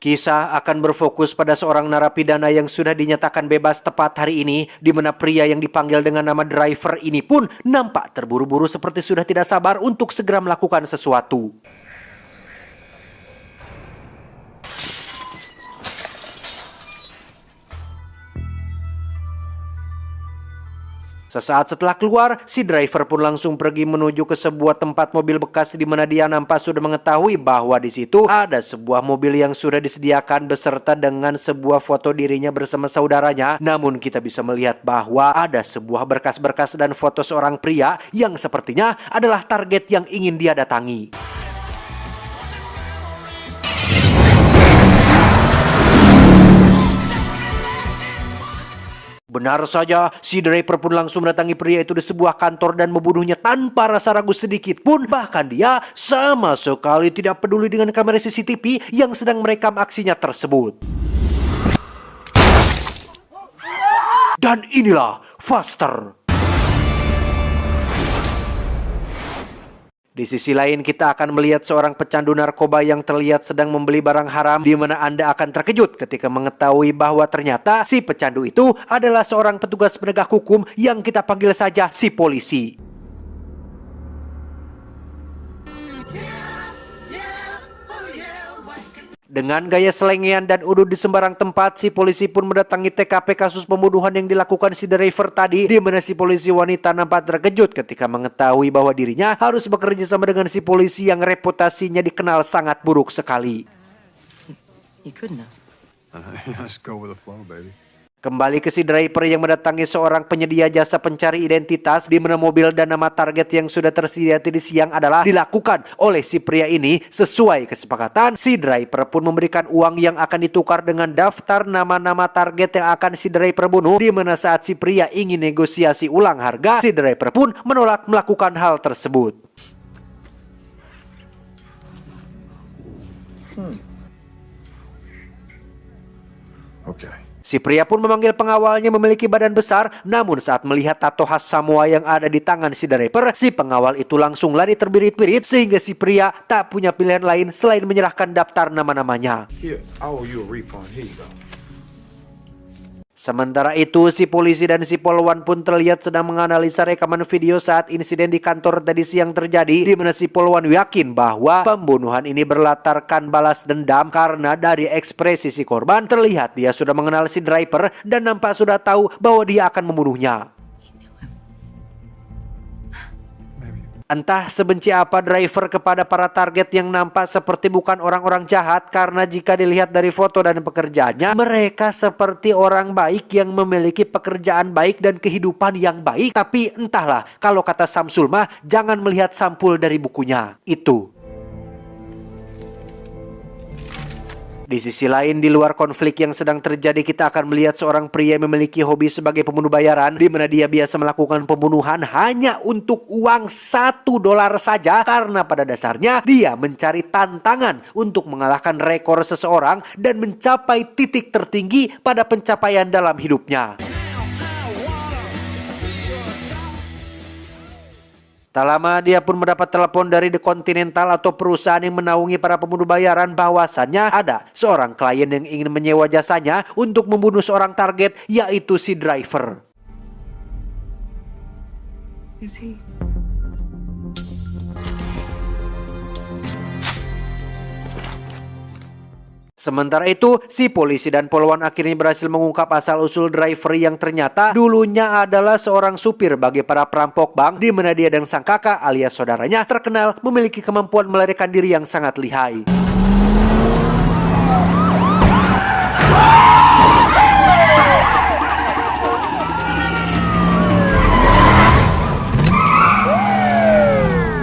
Kisah akan berfokus pada seorang narapidana yang sudah dinyatakan bebas tepat hari ini, di mana pria yang dipanggil dengan nama driver ini pun nampak terburu-buru seperti sudah tidak sabar untuk segera melakukan sesuatu. Sesaat setelah keluar, si driver pun langsung pergi menuju ke sebuah tempat mobil bekas di mana dia nampak sudah mengetahui bahwa di situ ada sebuah mobil yang sudah disediakan beserta dengan sebuah foto dirinya bersama saudaranya. Namun kita bisa melihat bahwa ada sebuah berkas-berkas dan foto seorang pria yang sepertinya adalah target yang ingin dia datangi. Benar saja, si driver pun langsung mendatangi pria itu di sebuah kantor dan membunuhnya tanpa rasa ragu sedikit pun. Bahkan dia sama sekali tidak peduli dengan kamera CCTV yang sedang merekam aksinya tersebut. Dan inilah Faster. Di sisi lain kita akan melihat seorang pecandu narkoba yang terlihat sedang membeli barang haram, di mana Anda akan terkejut ketika mengetahui bahwa ternyata si pecandu itu adalah seorang petugas penegak hukum yang kita panggil saja si polisi. Dengan gaya selengean dan udut di sembarang tempat, si polisi pun mendatangi TKP kasus pembunuhan yang dilakukan si driver tadi, di mana si polisi wanita nampak terkejut ketika mengetahui bahwa dirinya harus bekerja sama dengan si polisi yang reputasinya dikenal sangat buruk sekali. Kembali ke si driver yang mendatangi seorang penyedia jasa pencari identitas, di mana mobil dan nama target yang sudah tersedia tadi siang adalah dilakukan oleh si pria ini. Sesuai kesepakatan, si driver pun memberikan uang yang akan ditukar dengan daftar nama-nama target yang akan si driver bunuh, di mana saat si pria ingin negosiasi ulang harga, si driver pun menolak melakukan hal tersebut. Si pria pun memanggil pengawalnya memiliki badan besar, namun saat melihat tato khas Samoa yang ada di tangan si driver, si pengawal itu langsung lari terbirit-birit sehingga si pria tak punya pilihan lain selain menyerahkan daftar nama-namanya. Sementara itu, si polisi dan si polwan pun terlihat sedang menganalisa rekaman video saat insiden di kantor tadi siang terjadi, di mana si polwan yakin bahwa pembunuhan ini berlatarkan balas dendam karena dari ekspresi si korban terlihat dia sudah mengenal si driver dan nampak sudah tahu bahwa dia akan membunuhnya. Entah sebenci apa driver kepada para target yang nampak seperti bukan orang-orang jahat, karena jika dilihat dari foto dan pekerjaannya, mereka seperti orang baik yang memiliki pekerjaan baik dan kehidupan yang baik. Tapi entahlah, kalau kata Samsul mah, jangan melihat sampul dari bukunya. Itu. Di sisi lain, di luar konflik yang sedang terjadi, kita akan melihat seorang pria yang memiliki hobi sebagai pembunuh bayaran, di mana dia biasa melakukan pembunuhan hanya untuk uang $1 saja, karena pada dasarnya dia mencari tantangan untuk mengalahkan rekor seseorang dan mencapai titik tertinggi pada pencapaian dalam hidupnya. Tak lama dia pun mendapat telepon dari The Continental atau perusahaan yang menaungi para pembunuh bayaran bahwasannya ada seorang klien yang ingin menyewa jasanya untuk membunuh seorang target, yaitu si driver. Sementara itu, si polisi dan polwan akhirnya berhasil mengungkap asal-usul driver yang ternyata dulunya adalah seorang supir bagi para perampok bank, di mana dia dan sang kakak alias saudaranya terkenal memiliki kemampuan melarikan diri yang sangat lihai.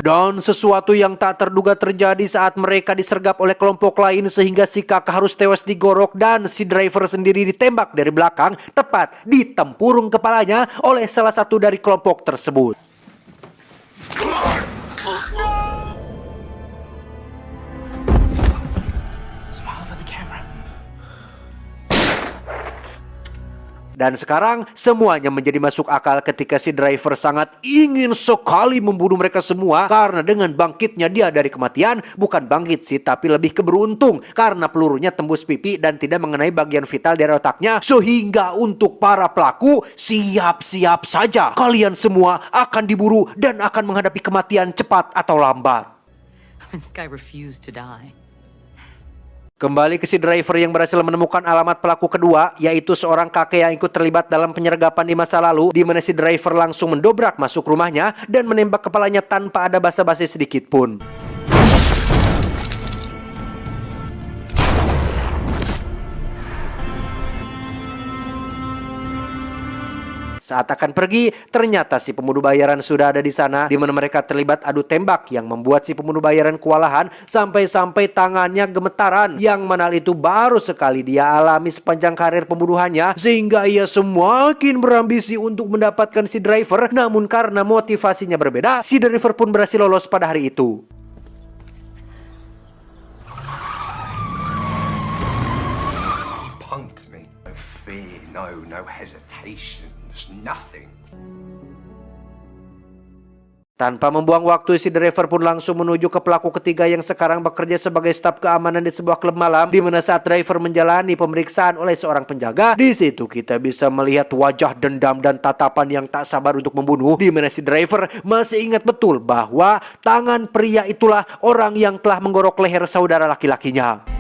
Dan sesuatu yang tak terduga terjadi saat mereka disergap oleh kelompok lain, sehingga si kakak harus tewas digorok dan si driver sendiri ditembak dari belakang tepat di tempurung kepalanya oleh salah satu dari kelompok tersebut. Dan sekarang semuanya menjadi masuk akal ketika si driver sangat ingin sekali membunuh mereka semua karena dengan bangkitnya dia dari kematian, bukan bangkit sih tapi lebih keberuntung karena pelurunya tembus pipi dan tidak mengenai bagian vital dari otaknya, sehingga untuk para pelaku siap-siap saja kalian semua akan diburu dan akan menghadapi kematian cepat atau lambat. This guy refused to die. Kembali ke si driver yang berhasil menemukan alamat pelaku kedua, yaitu seorang kakek yang ikut terlibat dalam penyergapan di masa lalu, di mana si driver langsung mendobrak masuk rumahnya dan menembak kepalanya tanpa ada basa-basi sedikit pun. Saat akan pergi, ternyata si pembunuh bayaran sudah ada di sana, di mana mereka terlibat adu tembak yang membuat si pembunuh bayaran kewalahan sampai-sampai tangannya gemetaran, yang mana itu baru sekali dia alami sepanjang karir pembunuhannya, sehingga ia semakin berambisi untuk mendapatkan si driver. Namun karena motivasinya berbeda, si driver pun berhasil lolos pada hari itu. Punked me. No fear, no hesitation. Nothing. Tanpa membuang waktu, si driver pun langsung menuju ke pelaku ketiga yang sekarang bekerja sebagai staf keamanan di sebuah klub malam, di mana saat driver menjalani pemeriksaan oleh seorang penjaga, di situ kita bisa melihat wajah dendam dan tatapan yang tak sabar untuk membunuh, di mana si driver masih ingat betul bahwa tangan pria itulah orang yang telah menggorok leher saudara laki-lakinya.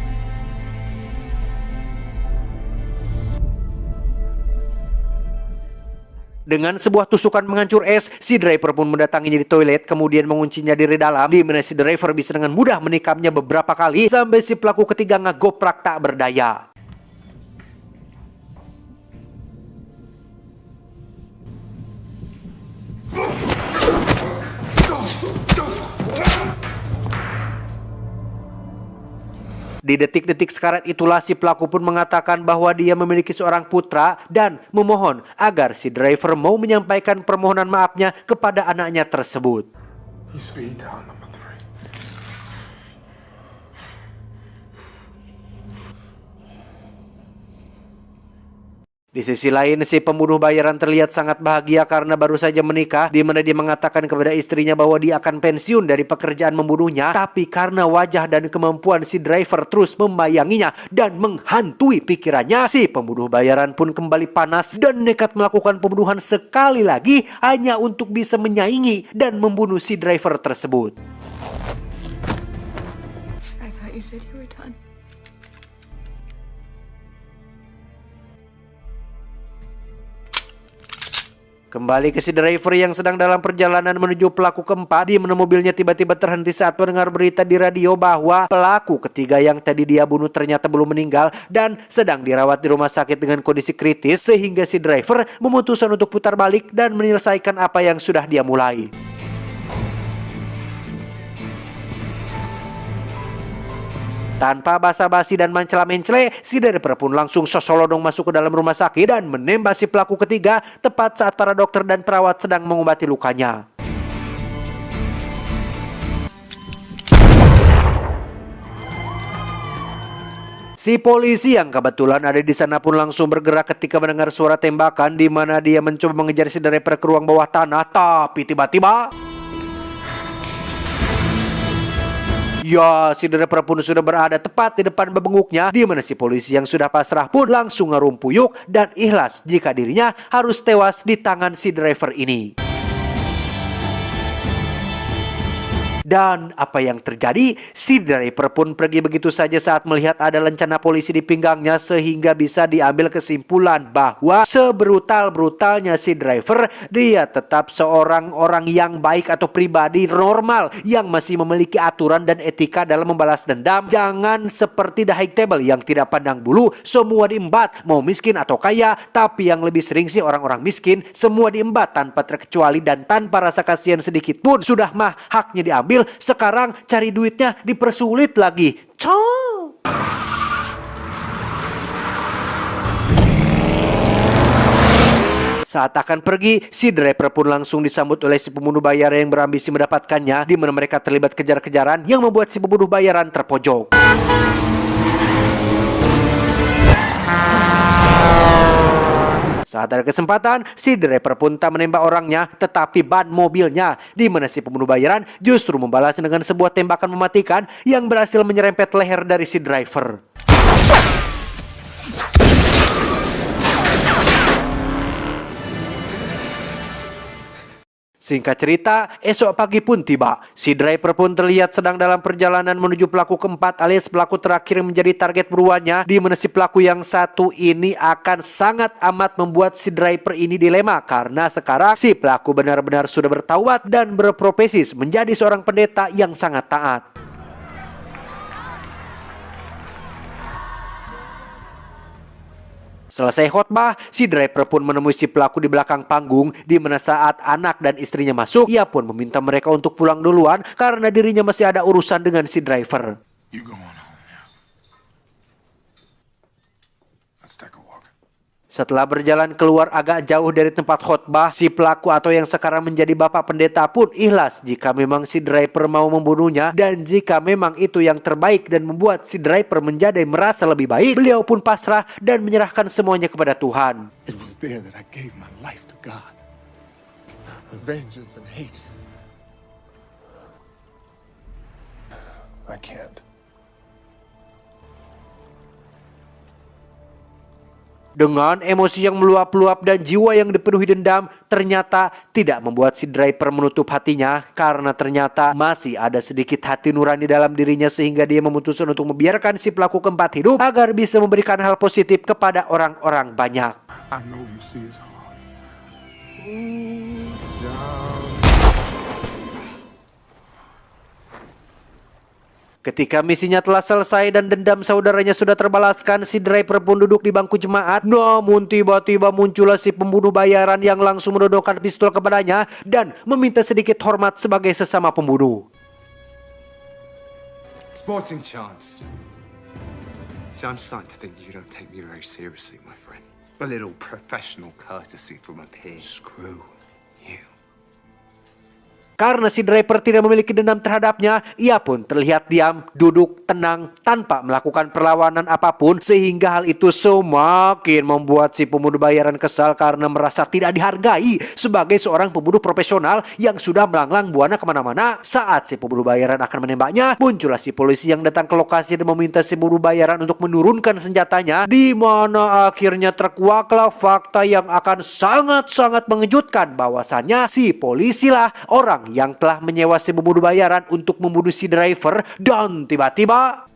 Dengan sebuah tusukan menghancur es, si driver pun mendatanginya di toilet, kemudian menguncinya dari dalam, di mana si driver bisa dengan mudah menikamnya beberapa kali sampai si pelaku ketiga ngegoprak tak berdaya. Di detik-detik sekarat itulah si pelaku pun mengatakan bahwa dia memiliki seorang putra dan memohon agar si driver mau menyampaikan permohonan maafnya kepada anaknya tersebut. Di sisi lain, si pembunuh bayaran terlihat sangat bahagia karena baru saja menikah, di mana dia mengatakan kepada istrinya bahwa dia akan pensiun dari pekerjaan membunuhnya. Tapi karena wajah dan kemampuan si driver terus membayanginya dan menghantui pikirannya, si pembunuh bayaran pun kembali panas dan nekat melakukan pembunuhan sekali lagi hanya untuk bisa menyaingi dan membunuh si driver tersebut. I thought you said you were done. Kembali ke si driver yang sedang dalam perjalanan menuju pelaku keempat, di mana mobilnya tiba-tiba terhenti saat mendengar berita di radio bahwa pelaku ketiga yang tadi dia bunuh ternyata belum meninggal dan sedang dirawat di rumah sakit dengan kondisi kritis, sehingga si driver memutuskan untuk putar balik dan menyelesaikan apa yang sudah dia mulai. Tanpa basa-basi dan mencela-mencela, si driver pun langsung sosolodong masuk ke dalam rumah sakit dan menembak si pelaku ketiga tepat saat para dokter dan perawat sedang mengobati lukanya. Si polisi yang kebetulan ada di sana pun langsung bergerak ketika mendengar suara tembakan, di mana dia mencoba mengejar si driver ke ruang bawah tanah, tapi tiba-tiba ya, si driver pun sudah berada tepat di depan bebenguknya, di mana si polisi yang sudah pasrah pun langsung ngerumpuyuk dan ikhlas jika dirinya harus tewas di tangan si driver ini. Dan apa yang terjadi? Si driver pun pergi begitu saja saat melihat ada lencana polisi di pinggangnya, sehingga bisa diambil kesimpulan bahwa sebrutal-brutalnya si driver, dia tetap seorang orang yang baik atau pribadi normal yang masih memiliki aturan dan etika dalam membalas dendam. Jangan seperti the high table yang tidak pandang bulu, semua diembat, mau miskin atau kaya. Tapi yang lebih sering sih orang-orang miskin, semua diembat tanpa terkecuali dan tanpa rasa kasihan sedikit pun. Sudah mah haknya diambil, sekarang cari duitnya dipersulit lagi. Saat akan pergi, si driver pun langsung disambut oleh si pembunuh bayaran yang berambisi mendapatkannya, di mana mereka terlibat kejar-kejaran yang membuat si pembunuh bayaran terpojok. Saat ada kesempatan, si driver pun tak menembak orangnya, tetapi ban mobilnya, di mana si pembunuh bayaran justru membalasnya dengan sebuah tembakan mematikan yang berhasil menyerempet leher dari si driver. Singkat cerita, esok pagi pun tiba. Si driver pun terlihat sedang dalam perjalanan menuju pelaku keempat alias pelaku terakhir yang menjadi target buruannya, di mana si pelaku yang satu ini akan sangat amat membuat si driver ini dilema karena sekarang si pelaku benar-benar sudah bertaubat dan berprofesi menjadi seorang pendeta yang sangat taat. Selesai khotbah, si driver pun menemui si pelaku di belakang panggung, di mana saat anak dan istrinya masuk, ia pun meminta mereka untuk pulang duluan karena dirinya masih ada urusan dengan si driver. You go on home now. Let's take a walk. Setelah berjalan keluar agak jauh dari tempat khotbah, si pelaku atau yang sekarang menjadi bapak pendeta pun ikhlas jika memang si driver mau membunuhnya, dan jika memang itu yang terbaik dan membuat si driver menjadi merasa lebih baik, beliau pun pasrah dan menyerahkan semuanya kepada Tuhan. It was there that I gave my life to God. Vengeance and hate. I can't. Dengan emosi yang meluap-luap dan jiwa yang dipenuhi dendam, ternyata tidak membuat si driver menutup hatinya karena ternyata masih ada sedikit hati nurani dalam dirinya sehingga dia memutuskan untuk membiarkan si pelaku keempat hidup agar bisa memberikan hal positif kepada orang-orang banyak. I know you see his heart. Ooh, down. Ketika misinya telah selesai dan dendam saudaranya sudah terbalaskan, si driver pun duduk di bangku jemaat. Namun tiba-tiba muncullah si pembunuh bayaran yang langsung menodongkan pistol kepadanya dan meminta sedikit hormat sebagai sesama pembunuh. Sporting chance. See, I'm starting to think you don't take me very seriously, my friend. A little professional courtesy from up here. Screw you. Karena si driver tidak memiliki dendam terhadapnya, ia pun terlihat diam, duduk, tenang, tanpa melakukan perlawanan apapun, sehingga hal itu semakin membuat si pembunuh bayaran kesal karena merasa tidak dihargai sebagai seorang pembunuh profesional yang sudah melanglang buana kemana-mana. Saat si pembunuh bayaran akan menembaknya, muncullah si polisi yang datang ke lokasi dan meminta si pembunuh bayaran untuk menurunkan senjatanya, di mana akhirnya terkuaklah fakta yang akan sangat-sangat mengejutkan bahwasannya si polisi lah orang yang telah menyewa si pembunuh bayaran untuk membunuh si driver, dan tiba-tiba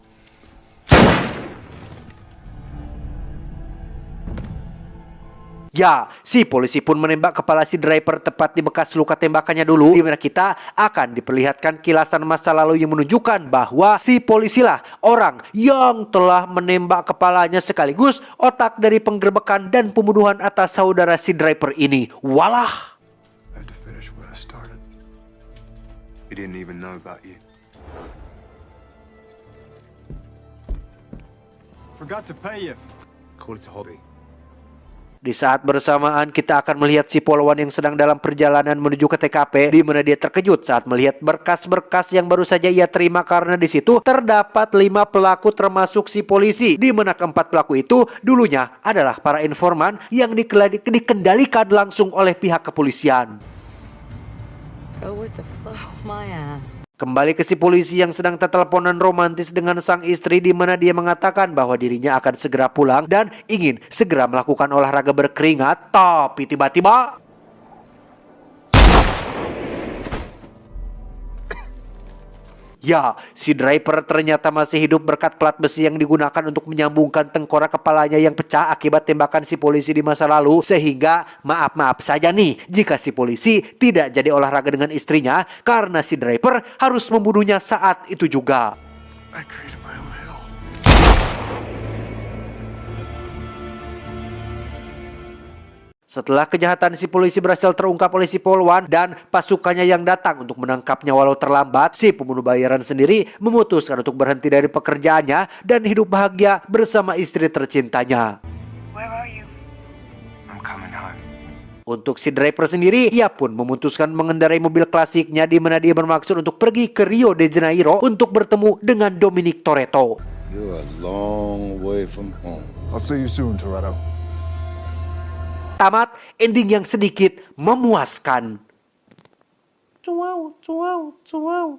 ya, si polisi pun menembak kepala si driver tepat di bekas luka tembakannya dulu, di mana kita akan diperlihatkan kilasan masa lalu yang menunjukkan bahwa si polisi lah orang yang telah menembak kepalanya sekaligus otak dari penggerbekan dan pembunuhan atas saudara si driver ini. Walah. I had to finish what I started. We didn't even know about you. Forgot to pay you. Call it a hobby. Di saat bersamaan kita akan melihat si polwan yang sedang dalam perjalanan menuju ke TKP, di mana dia terkejut saat melihat berkas-berkas yang baru saja ia terima karena di situ terdapat 5 pelaku termasuk si polisi, di mana keempat pelaku itu dulunya adalah para informan yang dikendalikan langsung oleh pihak kepolisian. Go with the flow, my ass. Kembali ke si polisi yang sedang teleponan romantis dengan sang istri, di mana dia mengatakan bahwa dirinya akan segera pulang dan ingin segera melakukan olahraga berkeringat, tapi tiba-tiba ya, si driver ternyata masih hidup berkat plat besi yang digunakan untuk menyambungkan tengkorak kepalanya yang pecah akibat tembakan si polisi di masa lalu. Sehingga maaf saja nih jika si polisi tidak jadi olahraga dengan istrinya karena si driver harus membunuhnya saat itu juga. I created my own hell. Setelah kejahatan si polisi berhasil terungkap oleh si polwan dan pasukannya yang datang untuk menangkapnya walau terlambat, si pembunuh bayaran sendiri memutuskan untuk berhenti dari pekerjaannya dan hidup bahagia bersama istri tercintanya. Where are you? I'm coming home. Untuk si driver sendiri, ia pun memutuskan mengendarai mobil klasiknya, di mana dia bermaksud untuk pergi ke Rio de Janeiro untuk bertemu dengan Dominic Toretto. You're a long way from home. I'll see you soon, Toretto. tamat ending yang sedikit memuaskan. Cuau, cuau, cuau.